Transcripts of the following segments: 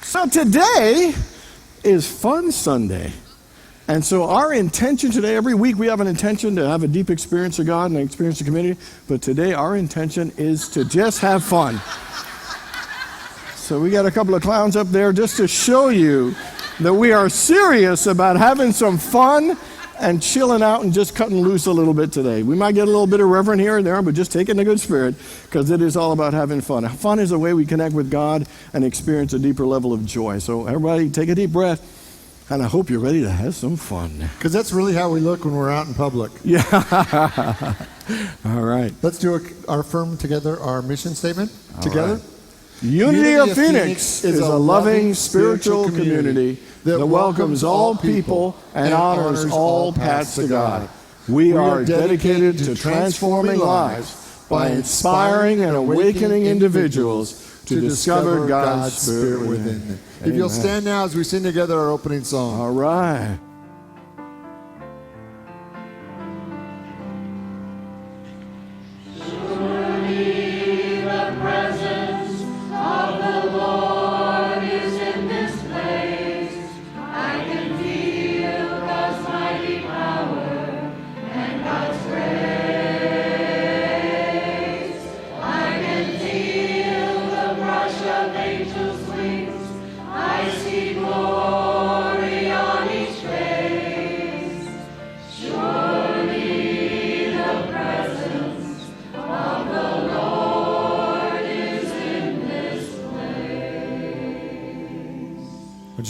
So today is Fun Sunday. And so our intention today, every week we have an intention to have a deep experience of God and experience the community. But today our intention is to just have fun. So we got a couple of clowns up there just to show you that we are serious about having some fun and chilling out and just cutting loose a little bit today. We might get a little bit of reverent here and there, but just take it in a good spirit because it is all about having fun. Fun is a way we connect with God and experience a deeper level of joy. So everybody take a deep breath, and I hope you're ready to have some fun. Because that's really how we look when we're out in public. Yeah. All right. Let's do our affirm together, our mission statement together. Right. Unity of Phoenix is a loving spiritual community that welcomes all people and honors all paths to God. We are dedicated to transforming lives by inspiring and awakening individuals to discover God's Spirit within them. If you'll stand now as we sing together our opening song. All right.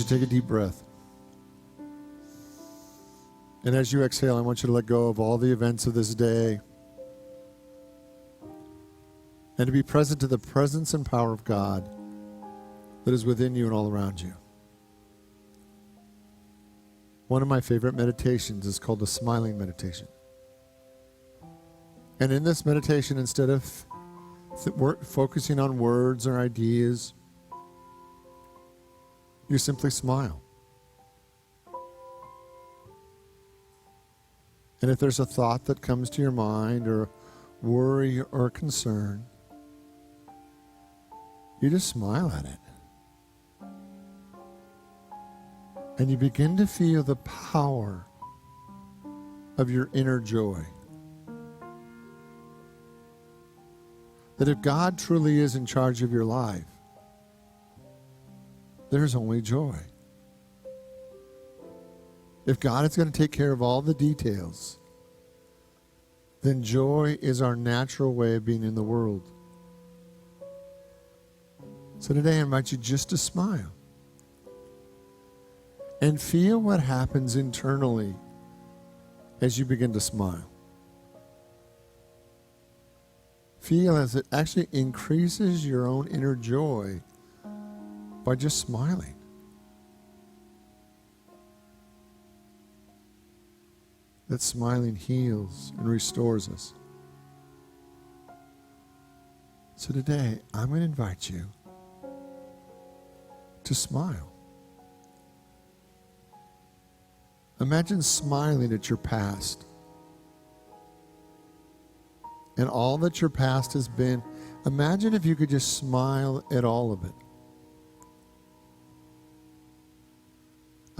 Take a deep breath. And as you exhale, I want you to let go of all the events of this day and to be present to the presence and power of God that is within you and all around you. One of my favorite meditations is called the smiling meditation. And in this meditation, instead of focusing on words or ideas, you simply smile. And if there's a thought that comes to your mind or worry or concern, you just smile at it. And you begin to feel the power of your inner joy. That if God truly is in charge of your life, there's only joy. If God is going to take care of all the details, then joy is our natural way of being in the world. So today I invite you just to smile and feel what happens internally as you begin to smile. Feel as it actually increases your own inner joy by just smiling. That smiling heals and restores us. So today, I'm going to invite you to smile. Imagine smiling at your past and all that your past has been. Imagine if you could just smile at all of it.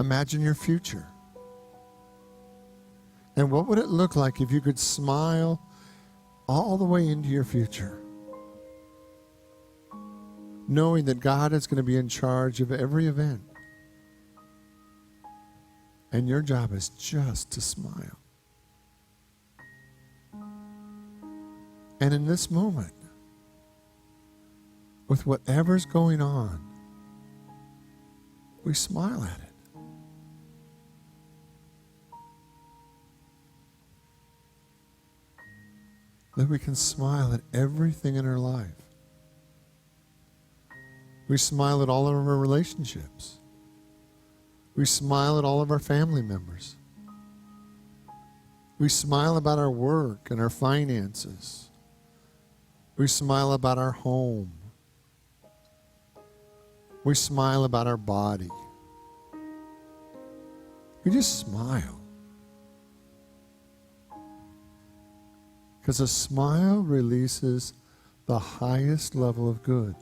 Imagine your future. And what would it look like if you could smile all the way into your future? Knowing that God is going to be in charge of every event. And your job is just to smile. And in this moment, with whatever's going on, we smile at it. That we can smile at everything in our life. We smile at all of our relationships. We smile at all of our family members. We smile about our work and our finances. We smile about our home. We smile about our body. We just smile. Because a smile releases the highest level of good.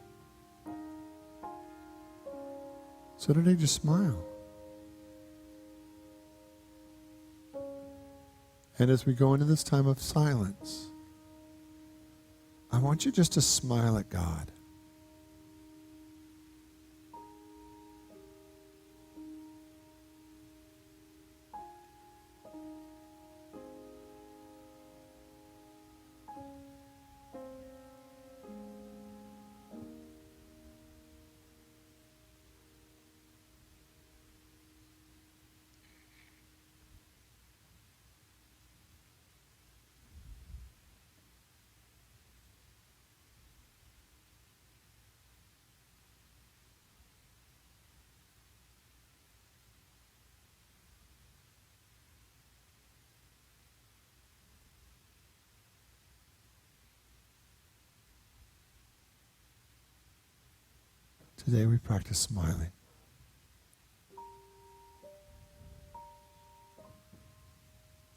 So today, just smile. And as we go into this time of silence, I want you just to smile at God. Today we practice smiling.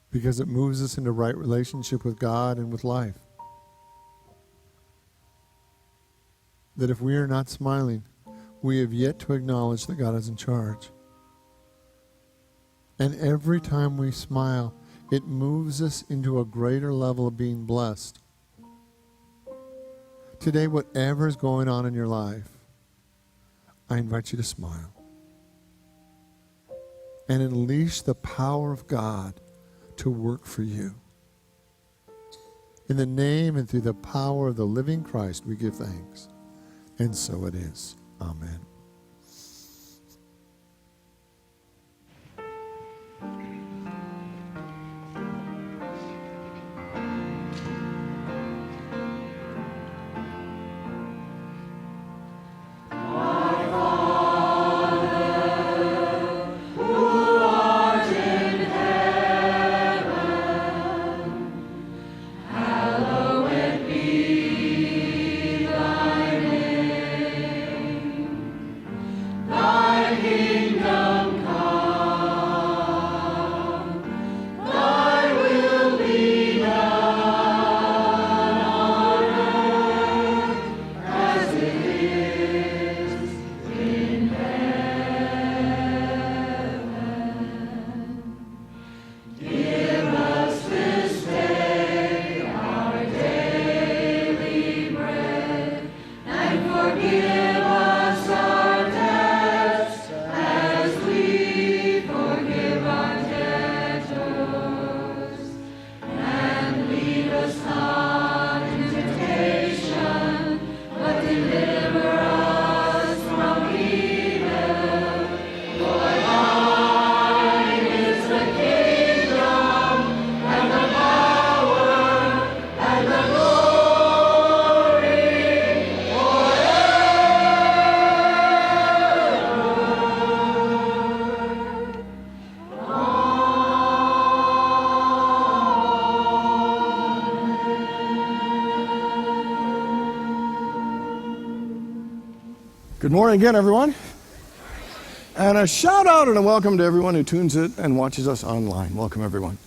Because it moves us into right relationship with God and with life. That if we are not smiling, we have yet to acknowledge that God is in charge. And every time we smile, it moves us into a greater level of being blessed. Today, whatever is going on in your life, I invite you to smile and unleash the power of God to work for you. In the name and through the power of the living Christ, we give thanks. And so it is. Amen. Good morning again, everyone. And a shout out and a welcome to everyone who tunes in and watches us online. Welcome, everyone.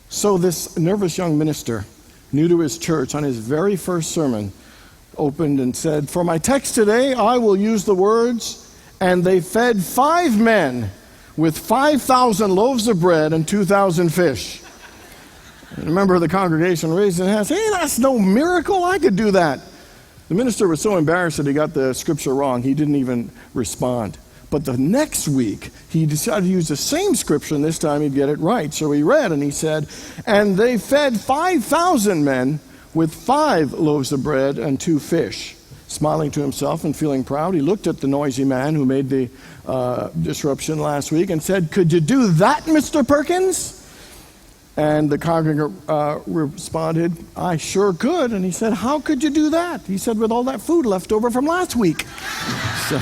So this nervous young minister, new to his church, on his very first sermon, opened and said, "For my text today, I will use the words, and they fed 5 men with 5,000 loaves of bread and 2,000 fish." And a member of the congregation raised his hand, "Hey, that's no miracle. I could do that." The minister was so embarrassed that he got the scripture wrong, he didn't even respond. But the next week, he decided to use the same scripture, and this time he'd get it right. So he read, and he said, "And they fed 5,000 men with 5 loaves of bread and 2 fish." Smiling to himself and feeling proud, he looked at the noisy man who made the disruption last week and said, "Could you do that, Mr. Perkins?" And the congregant responded, "I sure could." And he said, "How could you do that?" He said, "With all that food left over from last week." So,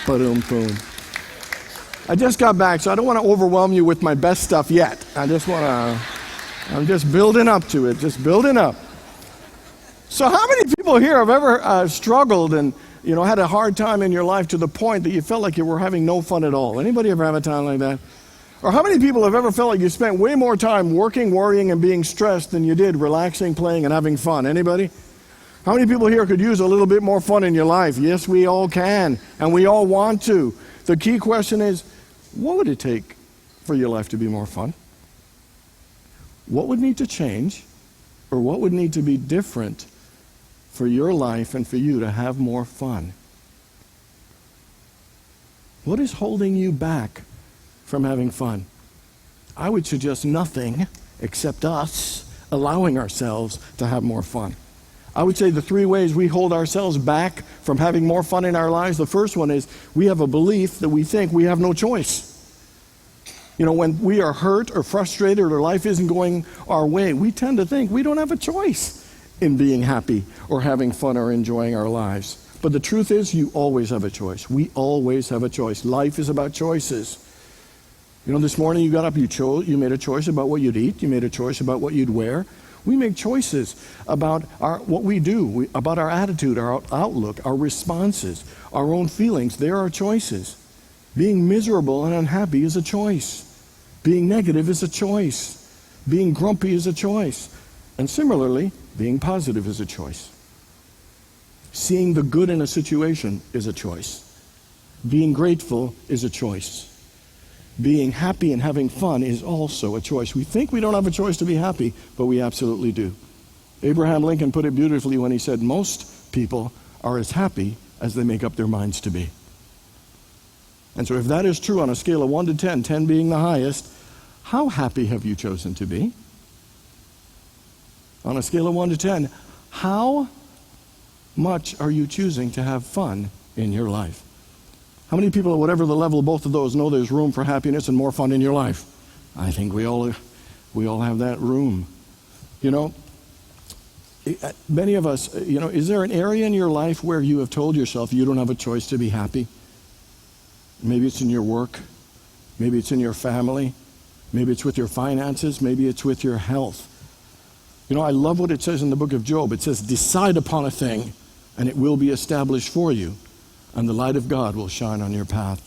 ba-dum-boom. I just got back, so I don't want to overwhelm you with my best stuff yet. I'm just building up to it, just building up. So how many people here have ever struggled and had a hard time in your life to the point that you felt like you were having no fun at all? Anybody ever have a time like that? Or how many people have ever felt like you spent way more time working, worrying, and being stressed than you did relaxing, playing, and having fun? Anybody? How many people here could use a little bit more fun in your life? Yes, we all can, and we all want to. The key question is, what would it take for your life to be more fun? What would need to change, or what would need to be different for your life and for you to have more fun? What is holding you back from having fun? I would suggest nothing except us allowing ourselves to have more fun. I would say the three ways we hold ourselves back from having more fun in our lives. The first one is we have a belief that we think we have no choice. You know, when we are hurt or frustrated or life isn't going our way, we tend to think we don't have a choice in being happy or having fun or enjoying our lives. But the truth is, you always have a choice. We always have a choice. Life is about choices. You know, this morning you got up, you made a choice about what you'd eat. You made a choice about what you'd wear. We make choices about what we do, about our attitude, our outlook, our responses, our own feelings. There are choices. Being miserable and unhappy is a choice. Being negative is a choice. Being grumpy is a choice. And similarly, being positive is a choice. Seeing the good in a situation is a choice. Being grateful is a choice. Being happy and having fun is also a choice. We think we don't have a choice to be happy, but we absolutely do. Abraham Lincoln put it beautifully when he said, most people are as happy as they make up their minds to be. And so if that is true on a scale of 1 to 10, 10 being the highest, how happy have you chosen to be? On a scale of 1 to 10, how much are you choosing to have fun in your life? How many people, at whatever the level of both of those, know there's room for happiness and more fun in your life? I think we all have that room. You know, many of us, you know, is there an area in your life where you have told yourself you don't have a choice to be happy? Maybe it's in your work. Maybe it's in your family. Maybe it's with your finances. Maybe it's with your health. You know, I love what it says in the book of Job. It says, decide upon a thing, and it will be established for you, and the light of God will shine on your path.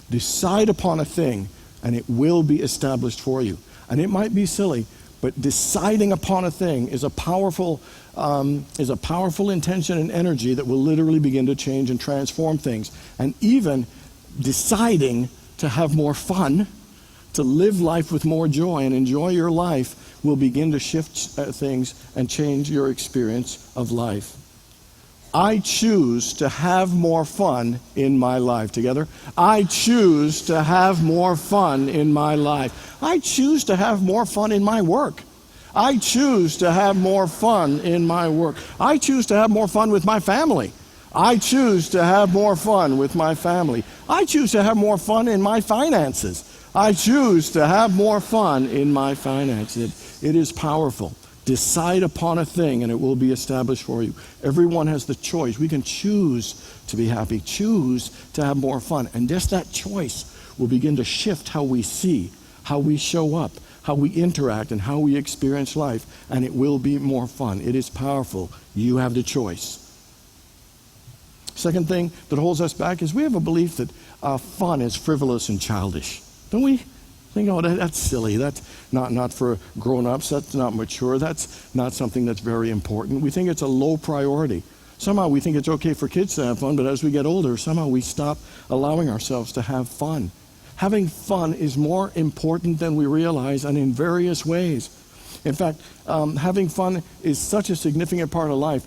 Decide upon a thing, and it will be established for you. And it might be silly, but deciding upon a thing is a powerful intention and energy that will literally begin to change and transform things. And even deciding to have more fun, to live life with more joy and enjoy your life, will begin to shift things and change your experience of life. I choose to have more fun in my life. Together, I choose to have more fun in my life. I choose to have more fun in my work. I choose to have more fun in my work. I choose to have more fun with my family. I choose to have more fun with my family. I choose to have more fun in my finances. I choose to have more fun in my finances. It is powerful. Decide upon a thing and it will be established for you. Everyone has the choice. We can choose to be happy, choose to have more fun. And just that choice will begin to shift how we see, how we show up, how we interact, and how we experience life. And it will be more fun. It is powerful. You have the choice. Second thing that holds us back is we have a belief that fun is frivolous and childish. Don't we? Think, oh, that's silly. That's not for grown-ups. That's not mature. That's not something that's very important. We think it's a low priority. Somehow we think it's okay for kids to have fun, but as we get older, somehow we stop allowing ourselves to have fun. Having fun is more important than we realize, and in various ways. In fact, having fun is such a significant part of life.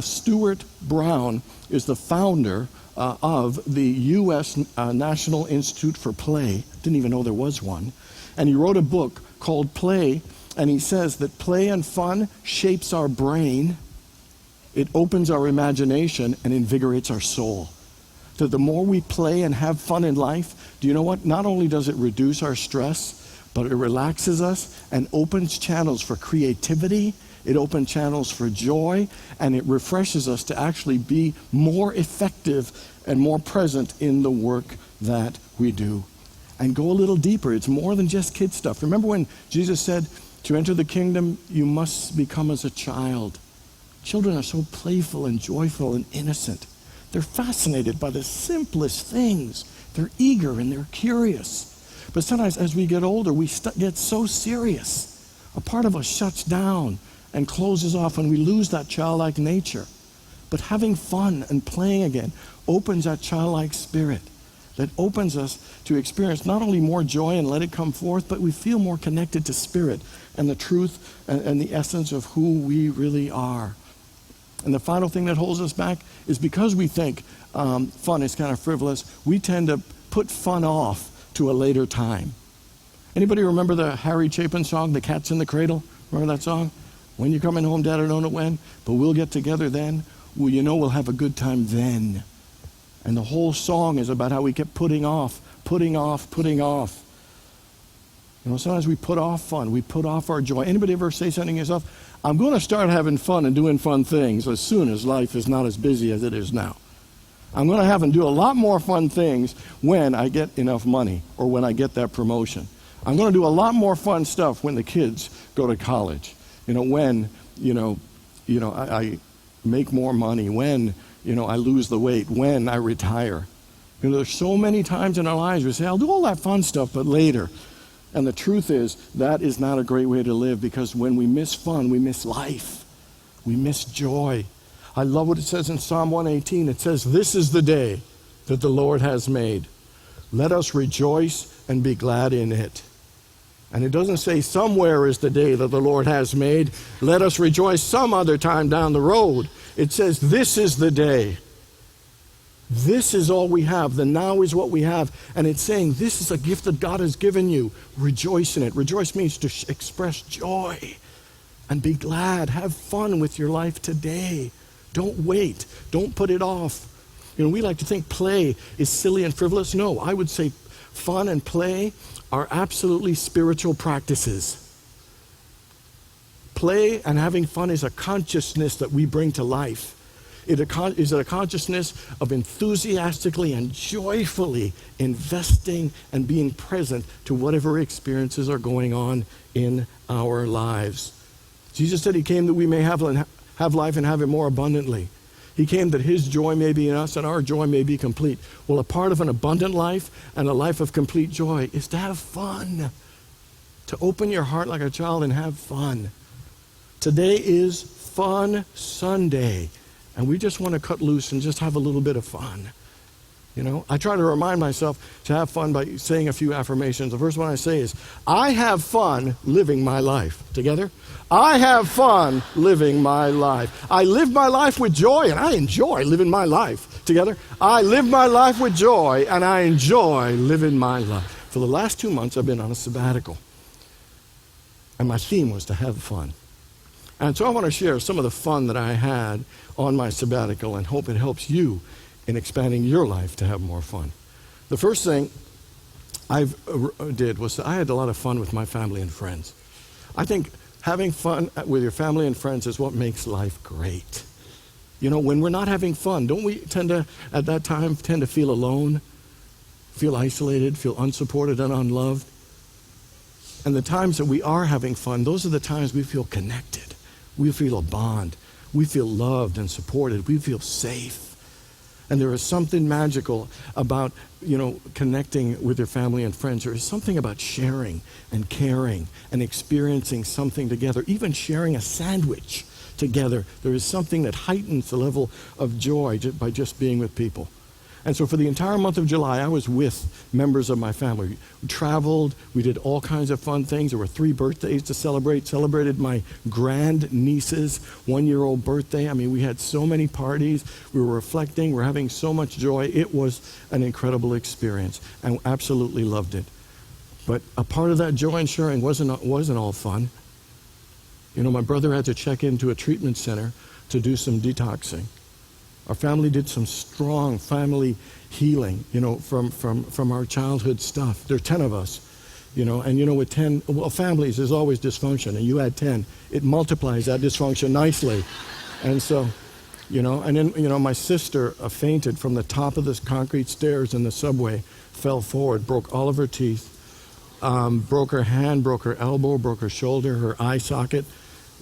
Stuart Brown is the founder of the U.S. National Institute for Play. Didn't even know there was one. And he wrote a book called Play, and he says that play and fun shapes our brain, it opens our imagination, and invigorates our soul. So the more we play and have fun in life, do you know what? Not only does it reduce our stress, but it relaxes us and opens channels for creativity. It opens channels for joy, and it refreshes us to actually be more effective and more present in the work that we do. And go a little deeper. It's more than just kid stuff. Remember when Jesus said, to enter the kingdom, you must become as a child. Children are so playful and joyful and innocent. They're fascinated by the simplest things. They're eager and they're curious. But sometimes as we get older, we get so serious. A part of us shuts down and closes off, and we lose that childlike nature. But having fun and playing again opens that childlike spirit that opens us to experience not only more joy and let it come forth, but we feel more connected to spirit and the truth and the essence of who we really are. And the final thing that holds us back is because we think fun is kind of frivolous, we tend to put fun off to a later time. Anybody remember the Harry Chapin song, The Cat's in the Cradle? Remember that song? When you're coming home, Dad, I don't know when, but we'll get together then. Well, you know we'll have a good time then. And the whole song is about how we kept putting off. You know, sometimes we put off fun. We put off our joy. Anybody ever say something to yourself? I'm going to start having fun and doing fun things as soon as life is not as busy as it is now. I'm going to have and do a lot more fun things when I get enough money or when I get that promotion. I'm going to do a lot more fun stuff when the kids go to college. You know, when, I make more money, when, I lose the weight, when I retire. You know, there's so many times in our lives we say, I'll do all that fun stuff, but later. And the truth is, that is not a great way to live, because when we miss fun, we miss life. We miss joy. I love what it says in Psalm 118. It says, this is the day that the Lord has made. Let us rejoice and be glad in it. And it doesn't say somewhere is the day that the Lord has made. Let us rejoice some other time down the road. It says this is the day. This is all we have. The now is what we have. And it's saying this is a gift that God has given you. Rejoice in it. Rejoice means to express joy and be glad. Have fun with your life today. Don't wait. Don't put it off. You know, we like to think play is silly and frivolous. No, I would say fun and play are absolutely spiritual practices. Play and having fun is a consciousness that we bring to life. It is a consciousness of enthusiastically and joyfully investing and being present to whatever experiences are going on in our lives. Jesus said he came that we may have life and have it more abundantly. He came that his joy may be in us and our joy may be complete. Well, a part of an abundant life and a life of complete joy is to have fun. To open your heart like a child and have fun. Today is Fun Sunday. And we just want to cut loose and just have a little bit of fun. You know, I try to remind myself to have fun by saying a few affirmations. The first one I say is, I have fun living my life. Together? I have fun living my life. I live my life with joy and I enjoy living my life. Together? I live my life with joy and I enjoy living my life. For the last 2 months I've been on a sabbatical. And my theme was to have fun. And so I want to share some of the fun that I had on my sabbatical and hope it helps you in expanding your life to have more fun. The first thing I did was I had a lot of fun with my family and friends. I think having fun with your family and friends is what makes life great. You know, when we're not having fun, don't we tend to, at that time, feel alone, feel isolated, feel unsupported and unloved? And the times that we are having fun, those are the times we feel connected. We feel a bond. We feel loved and supported. We feel safe. And there is something magical about, connecting with your family and friends. There is something about sharing and caring and experiencing something together. Even sharing a sandwich together. There is something that heightens the level of joy by just being with people. And so for the entire month of July, I was with members of my family. We traveled. We did all kinds of fun things. There were 3 birthdays to celebrate. Celebrated my grandniece's 1-year-old birthday. I mean, we had so many parties. We were reflecting. We're having so much joy. It was an incredible experience and absolutely loved it. But a part of that joy and sharing wasn't all fun. You know, my brother had to check into a treatment center to do some detoxing. Our family did some strong family healing, from our childhood stuff. There are 10 of us, and with 10, families, there's always dysfunction, and you add 10, it multiplies that dysfunction nicely. And so, and then, my sister fainted from the top of this concrete stairs in the subway, fell forward, broke all of her teeth, broke her hand, broke her elbow, broke her shoulder, her eye socket,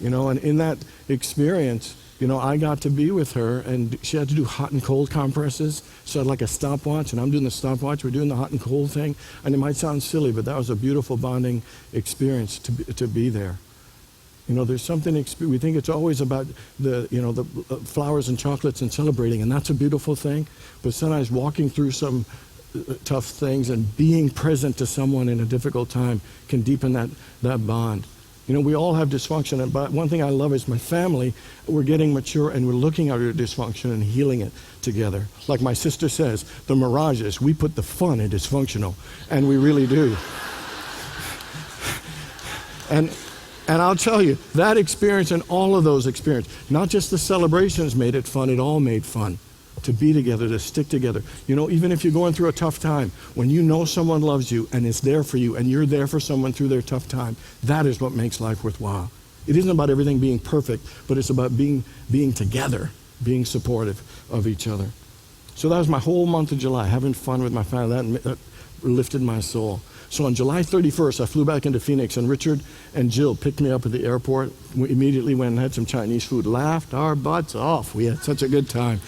and in that experience, I got to be with her, and she had to do hot and cold compresses. So I had like a stopwatch, and I'm doing the stopwatch. We're doing the hot and cold thing. And it might sound silly, but that was a beautiful bonding experience to be there. You know, there's something, we think it's always about the flowers and chocolates and celebrating, and that's a beautiful thing. But sometimes walking through some tough things and being present to someone in a difficult time can deepen that bond. You know, we all have dysfunction, but one thing I love is my family, we're getting mature and we're looking at our dysfunction and healing it together. Like my sister says, the Marajes, we put the fun in dysfunctional, and we really do. And I'll tell you, that experience and all of those experiences, not just the celebrations made it fun, it all made fun. To be together, to stick together. You know, even if you're going through a tough time, when you know someone loves you and is there for you and you're there for someone through their tough time, that is what makes life worthwhile. It isn't about everything being perfect, but it's about being together, being supportive of each other. So that was my whole month of July, having fun with my family. That lifted my soul. So on July 31st, I flew back into Phoenix, and Richard and Jill picked me up at the airport. We immediately went and had some Chinese food, laughed our butts off. We had such a good time.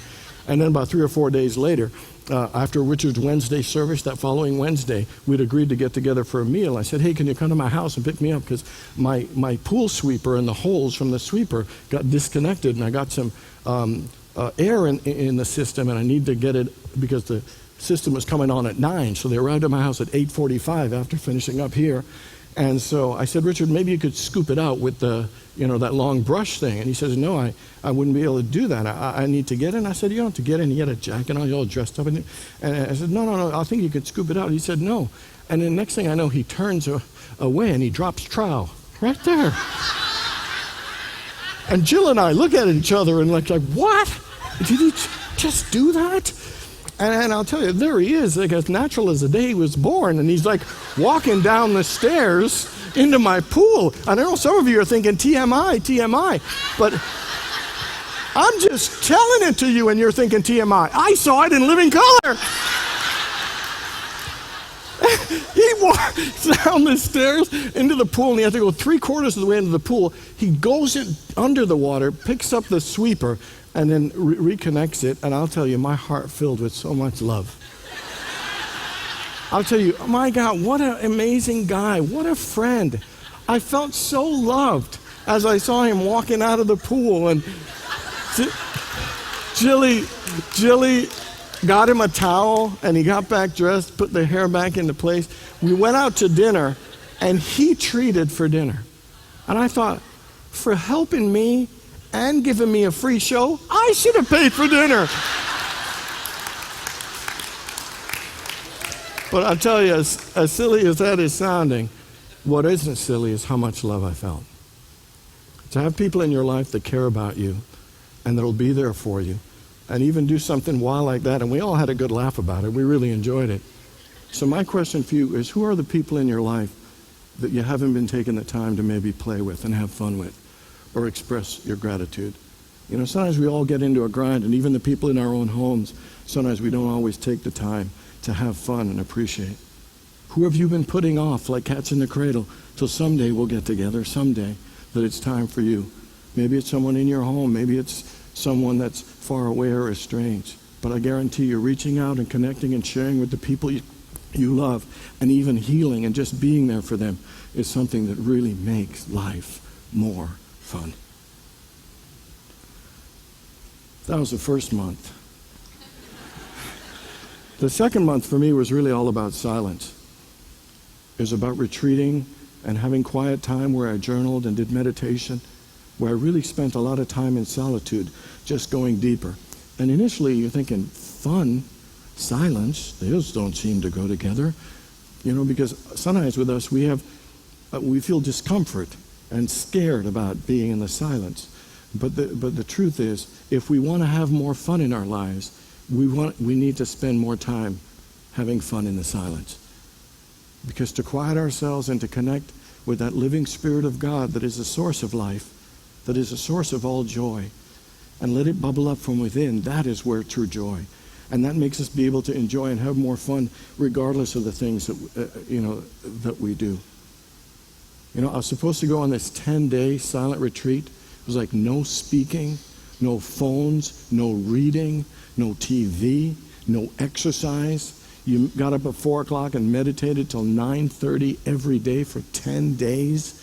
And then about 3 or 4 days later, after Richard's Wednesday service, that following Wednesday, we'd agreed to get together for a meal. I said, hey, can you come to my house and pick me up? Because my pool sweeper and the holes from the sweeper got disconnected, and I got some air in the system, and I need to get it because the system was coming on at 9. So they arrived at my house at 8:45 after finishing up here. And so I said, Richard, maybe you could scoop it out with the, that long brush thing. And he says, no, I wouldn't be able to do that. I need to get in. I said, you don't have to get in. He had a jacket on, all dressed up. And I said, no, I think you could scoop it out. He said, no. And then next thing I know, he turns away and he drops trowel right there. And Jill and I look at each other and like what? Did he just do that? And I'll tell you, there he is, like as natural as the day he was born, and he's like walking down the stairs into my pool. And I know some of you are thinking, TMI, but I'm just telling it to you and you're thinking TMI. I saw it in living color. He walks down the stairs into the pool, and he had to go 3/4 of the way into the pool. He goes in under the water, picks up the sweeper, and then reconnects it, and I'll tell you, my heart filled with so much love. I'll tell you, my God, what an amazing guy, what a friend. I felt so loved as I saw him walking out of the pool, and Jilly got him a towel, and he got back dressed, put the hair back into place. We went out to dinner, and he treated for dinner. And I thought, for helping me and giving me a free show, I should have paid for dinner. But I'll tell you, as silly as that is sounding, what isn't silly is how much love I felt. To have people in your life that care about you and that'll be there for you and even do something wild like that, and we all had a good laugh about it. We really enjoyed it. So my question for you is, who are the people in your life that you haven't been taking the time to maybe play with and have fun with? Or express your gratitude. Sometimes we all get into a grind, and even the people in our own homes, sometimes we don't always take the time to have fun and appreciate. Who have you been putting off like cats in the cradle till someday we'll get together, someday that it's time for you? Maybe it's someone in your home, maybe it's someone that's far away or estranged. But I guarantee you, reaching out and connecting and sharing with the people you love, and even healing and just being there for them is something that really makes life more fun. That was the first month. The second month for me was really all about silence. It was about retreating and having quiet time where I journaled and did meditation, where I really spent a lot of time in solitude, just going deeper. And initially you're thinking, fun, silence, those don't seem to go together. Because sometimes with us we feel discomfort and scared about being in the silence. But the truth is, if we want to have more fun in our lives, we need to spend more time having fun in the silence. Because to quiet ourselves and to connect with that living Spirit of God that is the source of life, that is the source of all joy, and let it bubble up from within, that is where true joy. And that makes us be able to enjoy and have more fun regardless of the things that we do. I was supposed to go on this 10-day silent retreat. It was like no speaking, no phones, no reading, no TV, no exercise. You got up at 4 o'clock and meditated till 9:30 every day for 10 days.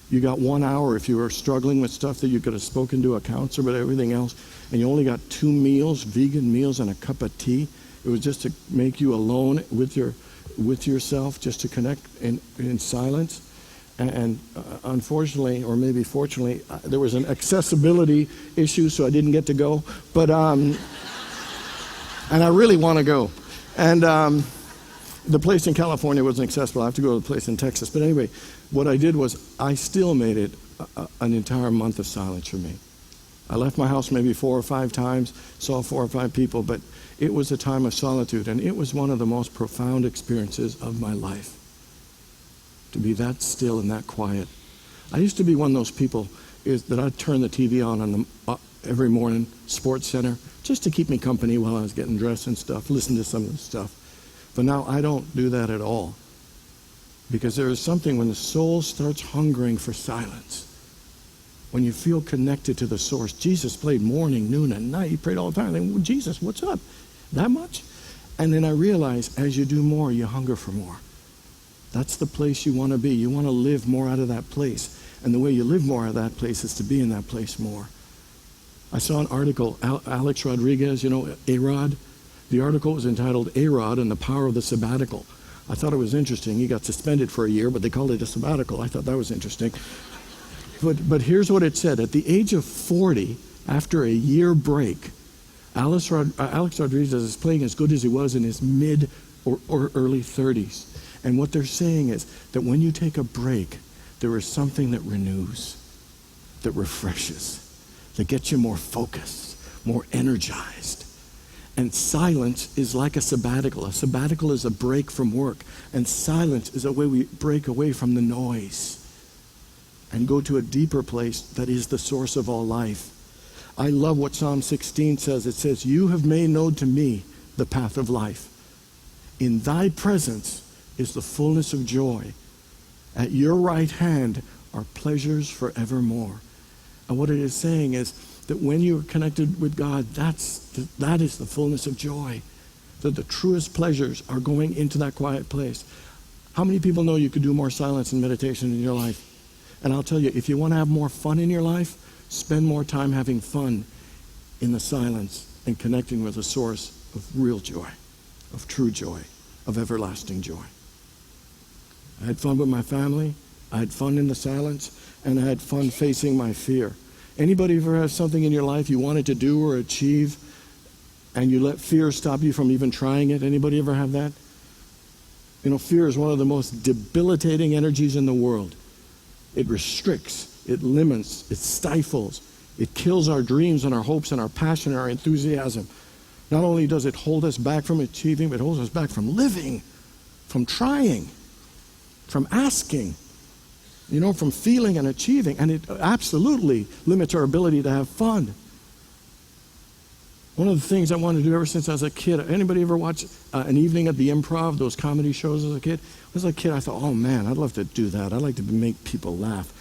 You got 1 hour if you were struggling with stuff that you could have spoken to a counselor, but everything else, and you only got 2 meals, vegan meals, and a cup of tea. It was just to make you alone with yourself, just to connect in silence. And unfortunately, or maybe fortunately, there was an accessibility issue, so I didn't get to go. But and I really want to go. And the place in California wasn't accessible. I have to go to the place in Texas. But anyway, what I did was I still made it an entire month of silence for me. I left my house maybe 4 or 5 times, saw 4 or 5 people, but it was a time of solitude, and it was one of the most profound experiences of my life. To be that still and that quiet. I used to be one of those people that I'd turn the TV on every morning, Sports Center, just to keep me company while I was getting dressed and stuff, listen to some of the stuff. But now I don't do that at all. Because there is something when the soul starts hungering for silence, when you feel connected to the source. Jesus played morning, noon, and night. He prayed all the time. I think, well, Jesus, what's up? That much? And then I realized as you do more, you hunger for more. That's the place you want to be. You want to live more out of that place. And the way you live more out of that place is to be in that place more. I saw an article, Alex Rodriguez, A-Rod. The article was entitled A-Rod and the Power of the Sabbatical. I thought it was interesting. He got suspended for a year, but they called it a sabbatical. I thought that was interesting. But here's what it said. At the age of 40, after a year break, Alex Rodriguez is playing as good as he was in his mid or early 30s. And what they're saying is that when you take a break, there is something that renews, that refreshes, that gets you more focused, more energized. And silence is like a sabbatical. A sabbatical is a break from work. And silence is a way we break away from the noise and go to a deeper place that is the source of all life. I love what Psalm 16 says. It says, "You have made known to me the path of life. In thy presence is the fullness of joy. At your right hand are pleasures forevermore." And what it is saying is that when you're connected with God, that is the fullness of joy. That the truest pleasures are going into that quiet place. How many people know you could do more silence and meditation in your life? And I'll tell you, if you want to have more fun in your life, spend more time having fun in the silence and connecting with the source of real joy, of true joy, of everlasting joy. I had fun with my family, I had fun in the silence, and I had fun facing my fear. Anybody ever have something in your life you wanted to do or achieve, and you let fear stop you from even trying it? Anybody ever have that? Fear is one of the most debilitating energies in the world. It restricts, it limits, it stifles, it kills our dreams and our hopes and our passion and our enthusiasm. Not only does it hold us back from achieving, but it holds us back from living, from trying, from asking, from feeling and achieving. And it absolutely limits our ability to have fun. One of the things I wanted to do ever since I was a kid, anybody ever watch an evening at the Improv, those comedy shows as a kid? As a kid, I thought, oh man, I'd love to do that. I'd like to make people laugh.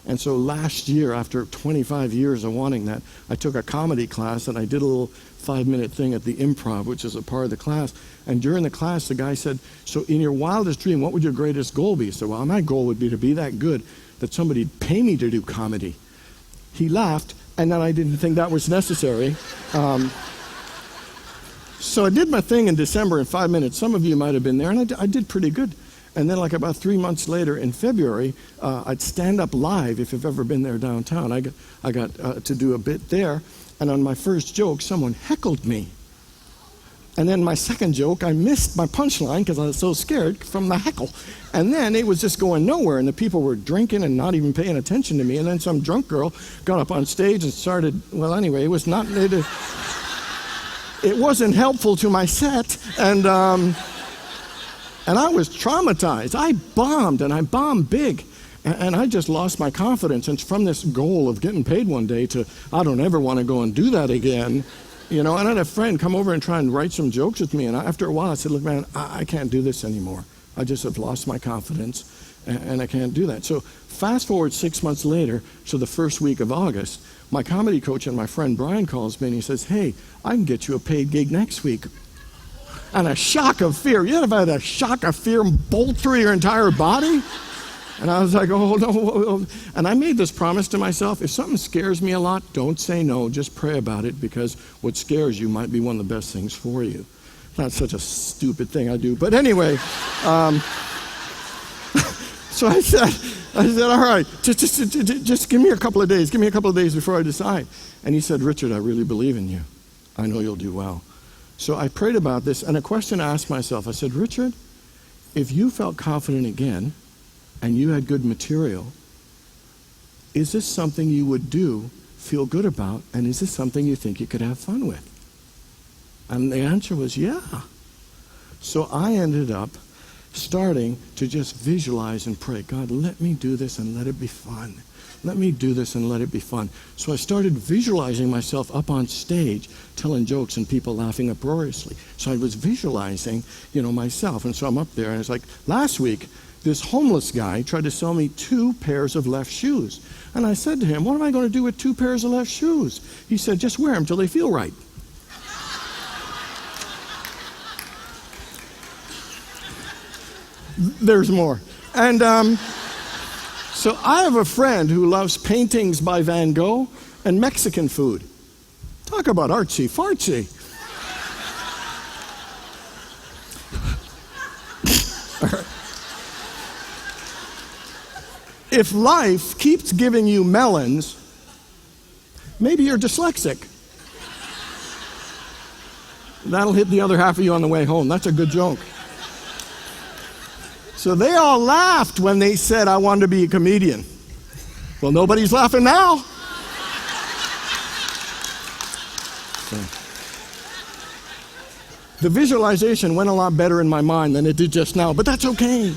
And so last year, after 25 years of wanting that, I took a comedy class and I did a little 5-minute thing at the Improv, which is a part of the class. And during the class, the guy said, "So in your wildest dream, what would your greatest goal be?" I said, "Well, my goal would be to be that good that somebody'd pay me to do comedy." He laughed, and then I didn't think that was necessary. So I did my thing in December in 5 minutes. Some of you might have been there, and I did pretty good. And then like about 3 months later in February, I'd stand up live, if you've ever been there downtown. I got to do a bit there. And on my first joke, someone heckled me. And then my second joke, I missed my punchline because I was so scared from the heckle. And then it was just going nowhere, and the people were drinking and not even paying attention to me. And then some drunk girl got up on stage and started, well, anyway, it wasn't helpful to my set. And I was traumatized. I bombed, and I bombed big. And I just lost my confidence. And from this goal of getting paid one day to, I don't ever want to go and do that again. And I had a friend come over and try and write some jokes with me. And after a while, I said, "Look, man, I can't do this anymore. I just have lost my confidence, and I can't do that." So fast forward 6 months later to the first week of August, my comedy coach and my friend Brian calls me, and he says, "Hey, I can get you a paid gig next week." And a shock of fear. You ever had a shock of fear bolt through your entire body? And I was like, oh, no. And I made this promise to myself, if something scares me a lot, don't say no, just pray about it, because what scares you might be one of the best things for you. Not such a stupid thing I do. But anyway, so I said, all right, just give me a couple of days. Give me a couple of days before I decide. And he said, Richard, I really believe in you. I know you'll do well. So I prayed about this, and a question I asked myself, I said, Richard, if you felt confident again, and you had good material, is this something you would do, feel good about, and is this something you think you could have fun with? And the answer was yeah. So I ended up starting to just visualize and pray, God, let me do this and let it be fun. Let me do this and let it be fun. So I started visualizing myself up on stage telling jokes and people laughing uproariously. So I was visualizing, myself. And so I'm up there, and it's like, last week, this homeless guy tried to sell me 2 pairs of left shoes. And I said to him, what am I going to do with 2 pairs of left shoes? He said, just wear them till they feel right. There's more. And so I have a friend who loves paintings by Van Gogh and Mexican food. Talk about artsy fartsy. If life keeps giving you melons, maybe you're dyslexic. That'll hit the other half of you on the way home. That's a good joke. So they all laughed when they said I wanted to be a comedian. Well, nobody's laughing now. So, the visualization went a lot better in my mind than it did just now, but that's okay.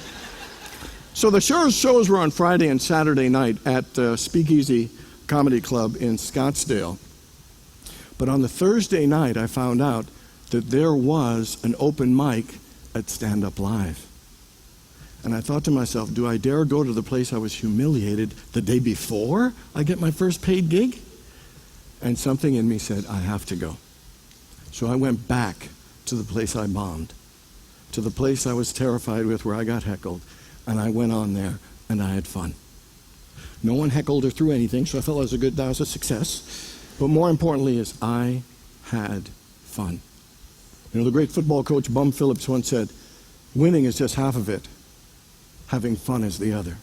So the shows were on Friday and Saturday night at Speakeasy Comedy Club in Scottsdale. But on the Thursday night, I found out that there was an open mic at Stand Up Live. And I thought to myself, do I dare go to the place I was humiliated the day before I get my first paid gig? And something in me said, I have to go. So I went back to the place I bombed, to the place I was terrified with, where I got heckled. And I went on there, and I had fun. No one heckled or threw anything, so I felt that was a success. But more importantly is I had fun. The great football coach Bum Phillips once said, winning is just half of it. Having fun is the other.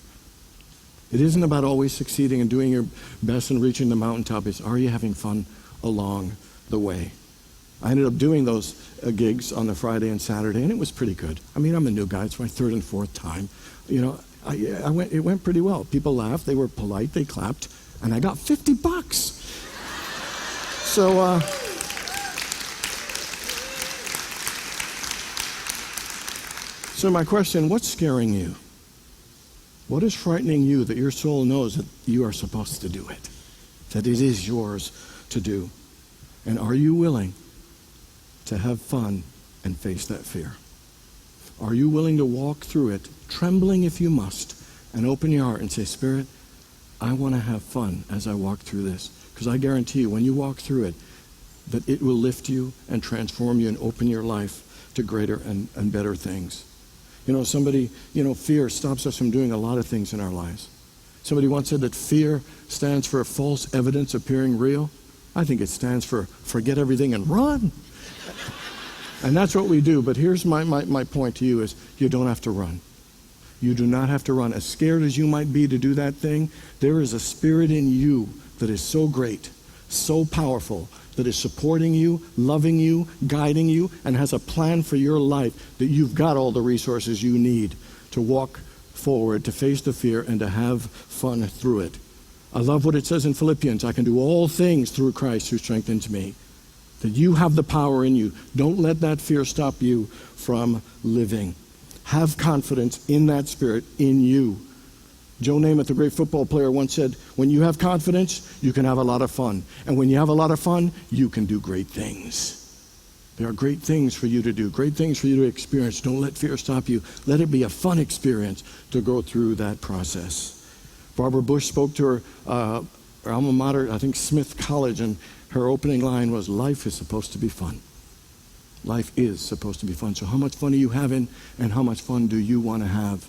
It isn't about always succeeding and doing your best and reaching the mountaintop. It's, are you having fun along the way? I ended up doing those gigs on the Friday and Saturday, and it was pretty good. I mean, I'm a new guy. It's my 3rd and 4th time. It went pretty well. People laughed. They were polite. They clapped. And I got $50. So my question, what's scaring you? What is frightening you that your soul knows that you are supposed to do it? That it is yours to do? And are you willing to have fun and face that fear? Are you willing to walk through it, trembling if you must, and open your heart and say, Spirit, I want to have fun as I walk through this? Because I guarantee you, when you walk through it, that it will lift you and transform you and open your life to greater and better things. Fear stops us from doing a lot of things in our lives. Somebody once said that fear stands for false evidence appearing real. I think it stands for forget everything and run. And that's what we do. But here's my point to you is you don't have to run. You do not have to run. As scared as you might be to do that thing, there is a spirit in you that is so great, so powerful, that is supporting you, loving you, guiding you, and has a plan for your life that you've got all the resources you need to walk forward, to face the fear, and to have fun through it. I love what it says in Philippians, I can do all things through Christ who strengthens me. That you have the power in you. Don't let that fear stop you from living. Have confidence in that spirit in you. Joe Namath, the great football player, once said, when you have confidence, you can have a lot of fun. And when you have a lot of fun, you can do great things. There are great things for you to do, great things for you to experience. Don't let fear stop you. Let it be a fun experience to go through that process. Barbara Bush spoke to her alma mater, I think Smith College, and her opening line was, life is supposed to be fun. Life is supposed to be fun. So how much fun are you having, and how much fun do you want to have?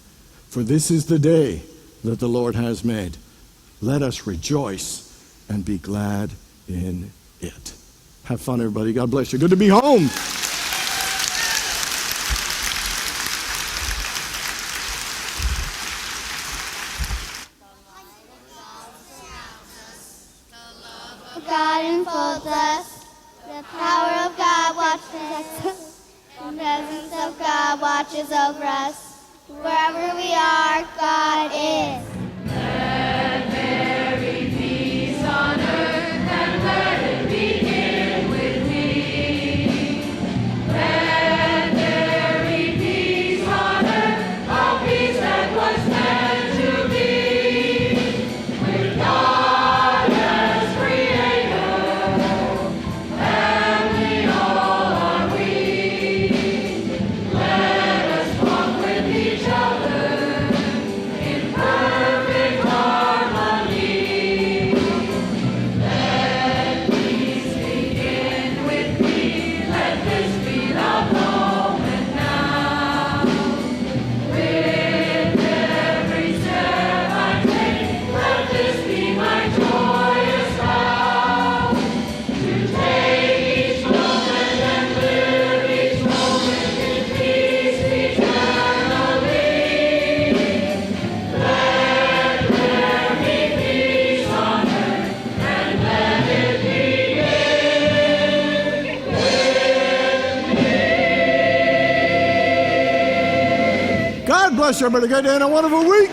For this is the day that the Lord has made. Let us rejoice and be glad in it. Have fun, everybody. God bless you. Good to be home. God enfolds us. The power of God watches us. The presence of God watches over us. Wherever we are, God is. Let there be peace on earth, and let it begin with me. Let there be peace on earth, a peace that was meant to be. With God as Creator, family all are we. Let us walk with each other in perfect harmony. Let peace begin with me. Let this be the moment now. With every step I take, let this be my joyous vow. To take each moment and live each moment in peace eternally. Let there be peace on earth, and let it begin with God bless you, everybody. Good day and a wonderful week.